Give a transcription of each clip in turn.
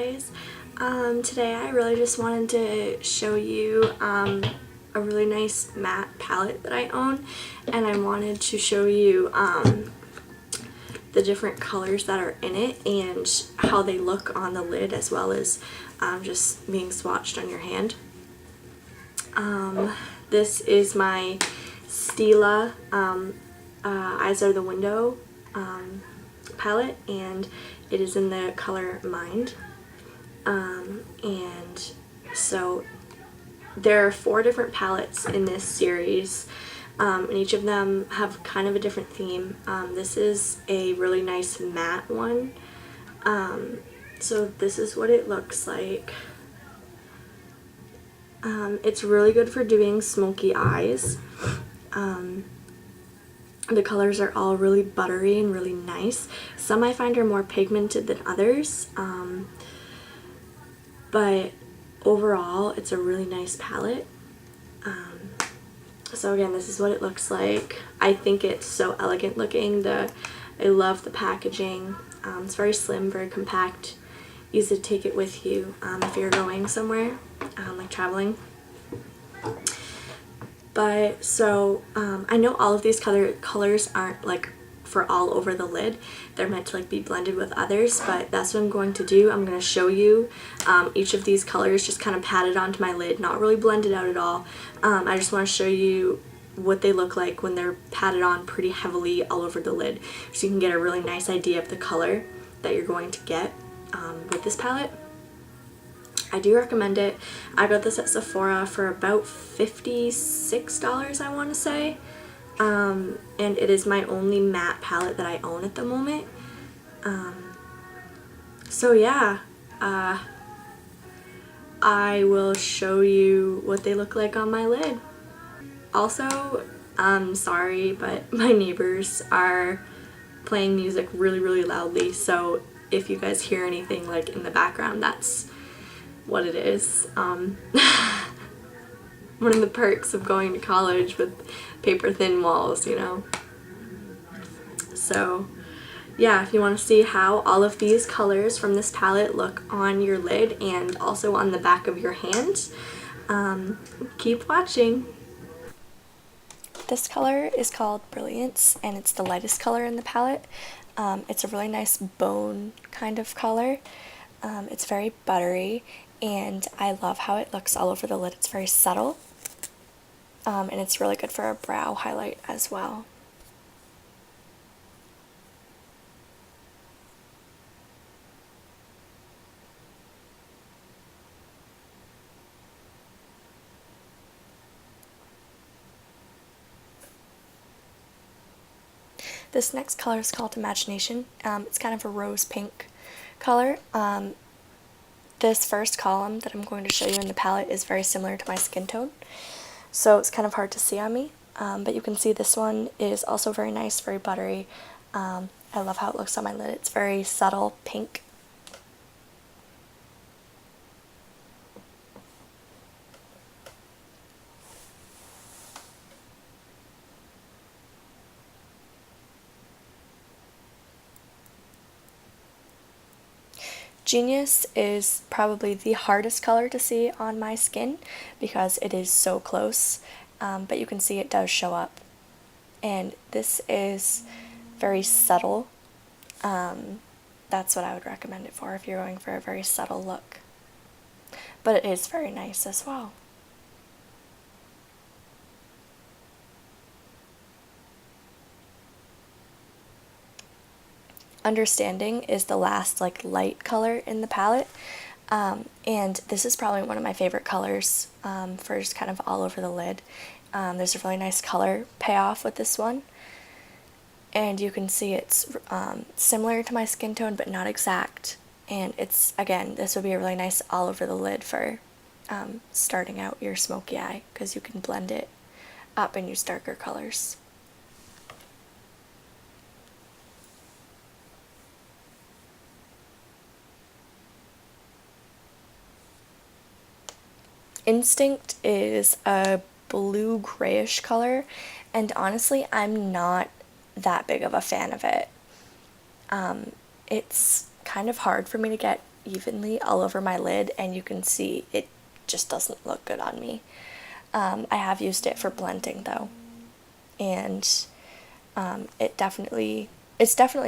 guys. Today I really just wanted to show you a really nice matte palette that I own, and I wanted to show you the different colors that are in it and how they look on the lid, as well as just being swatched on your hand. This is my Stila Eyes Are the Window palette, and it is in the color Mind. And so there are 4 different palettes in this series, and each of them have kind of a different theme. This is a really nice matte one. So this is what it looks like. It's really good for doing smoky eyes. The colors are all really buttery and really nice. Some I find are more pigmented than others, but overall it's a really nice palette. So again, this is what it looks like. I think it's so elegant looking. I love the packaging. It's very slim, very compact, easy to take it with you if you're going somewhere, like traveling. But so I know all of these colors aren't like for all over the lid. They're meant to like be blended with others, but that's what I'm going to do. I'm going to show you each of these colors just kind of patted onto my lid, not really blended out at all. I just want to show you what they look like when they're patted on pretty heavily all over the lid, so you can get a really nice idea of the color that you're going to get with this palette. I do recommend it. I got this at Sephora for about $56, I want to say. And it is my only matte palette that I own at the moment. So yeah, I will show you what they look like on my lid. Also, I'm sorry, but my neighbors are playing music really, really loudly, so if you guys hear anything like in the background, that's what it is. One of the perks of going to college with paper thin walls, you know. So yeah, if you want to see how all of these colors from this palette look on your lid and also on the back of your hand, keep watching. This color is called Brilliance, and it's the lightest color in the palette. It's a really nice bone kind of color. It's very buttery, and I love how it looks all over the lid. It's very subtle, and it's really good for a brow highlight as well. This next color is called Imagination. It's kind of a rose pink color. This first column that I'm going to show you in the palette is very similar to my skin tone, so it's kind of hard to see on me, but you can see this one is also very nice, very buttery. I love how it looks on my lid. It's very subtle pink. Genius is probably the hardest color to see on my skin because it is so close, but you can see it does show up. And this is very subtle. That's what I would recommend it for if you're going for a very subtle look. But it is very nice as well. Understanding is the last like light color in the palette, and this is probably one of my favorite colors for just kind of all over the lid. There's a really nice color payoff with this one, and you can see it's similar to my skin tone but not exact, and it's, again, this would be a really nice all over the lid for starting out your smoky eye, because you can blend it up and use darker colors. Instinct is a blue grayish color, and honestly I'm not that big of a fan of it. It's kind of hard for me to get evenly all over my lid, and you can see it just doesn't look good on me. I have used it for blending though, and it's definitely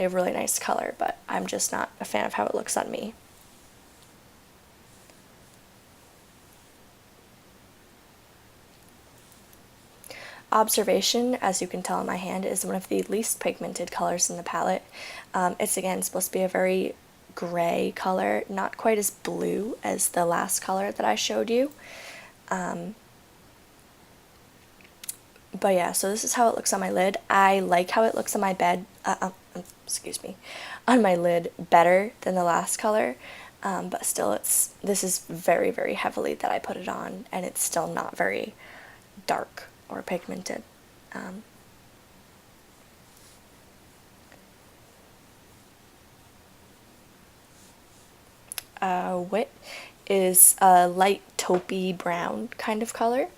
a really nice color, but I'm just not a fan of how it looks on me. Observation, as you can tell in my hand, is one of the least pigmented colors in the palette. It's again supposed to be a very gray color, not quite as blue as the last color that I showed you. But yeah, so this is how it looks on my lid. I like how it looks on my excuse me, on my lid better than the last color. But still, this is very, very heavily that I put it on, and it's still not very dark or pigmented. Wit is a light taupey brown kind of color,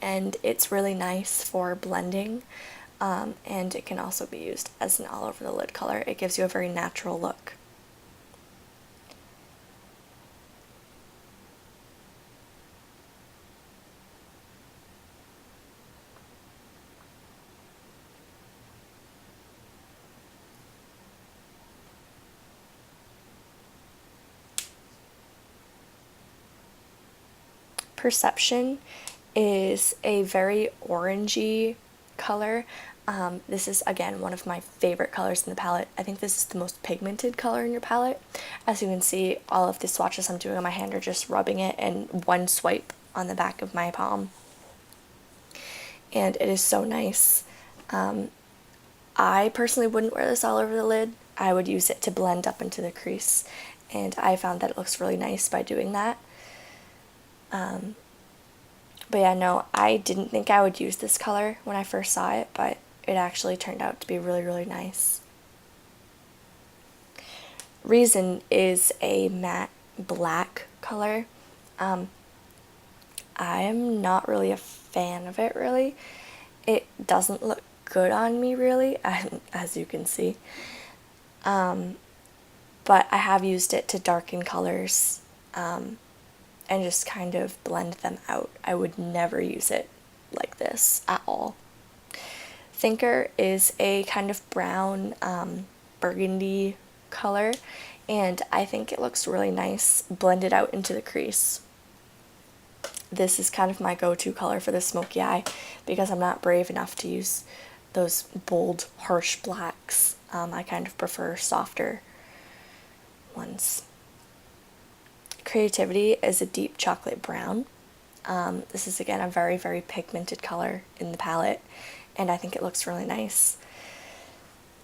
and it's really nice for blending, and it can also be used as an all over the lid color. It gives you a very natural look. Perception is a very orangey color. This is again one of my favorite colors in the palette. I think this is the most pigmented color in your palette. As you can see, all of the swatches I'm doing on my hand are just rubbing it in one swipe on the back of my palm. And it is so nice. I personally wouldn't wear this all over the lid. I would use it to blend up into the crease, and I found that it looks really nice by doing that. But yeah, no, I didn't think I would use this color when I first saw it, but it actually turned out to be really, really nice. Reason is a matte black color. I am not really a fan of it, really. It doesn't look good on me, really, as you can see. But I have used it to darken colors, and just kind of blend them out. I would never use it like this at all. Thinker is a kind of brown burgundy color, and I think it looks really nice blended out into the crease. This is kind of my go-to color for the smoky eye because I'm not brave enough to use those bold, harsh blacks. I kind of prefer softer ones. Creativity is a deep chocolate brown. This is again a very, very pigmented color in the palette, and I think it looks really nice.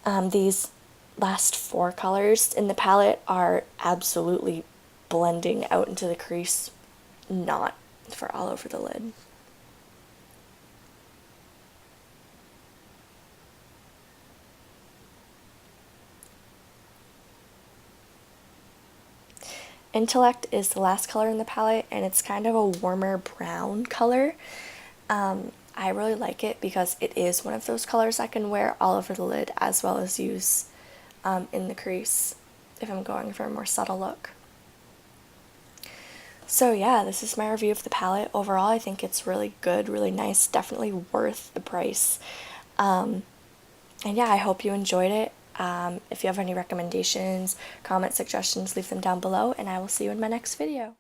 These last four colors in the palette are absolutely blending out into the crease, not for all over the lid. Intellect is the last color in the palette, and it's kind of a warmer brown color. I really like it because it is one of those colors I can wear all over the lid as well as use in the crease if I'm going for a more subtle look. So yeah, this is my review of the palette. Overall, I think it's really good, really nice, definitely worth the price. And yeah, I hope you enjoyed it. If you have any recommendations, comments, suggestions, leave them down below, and I will see you in my next video.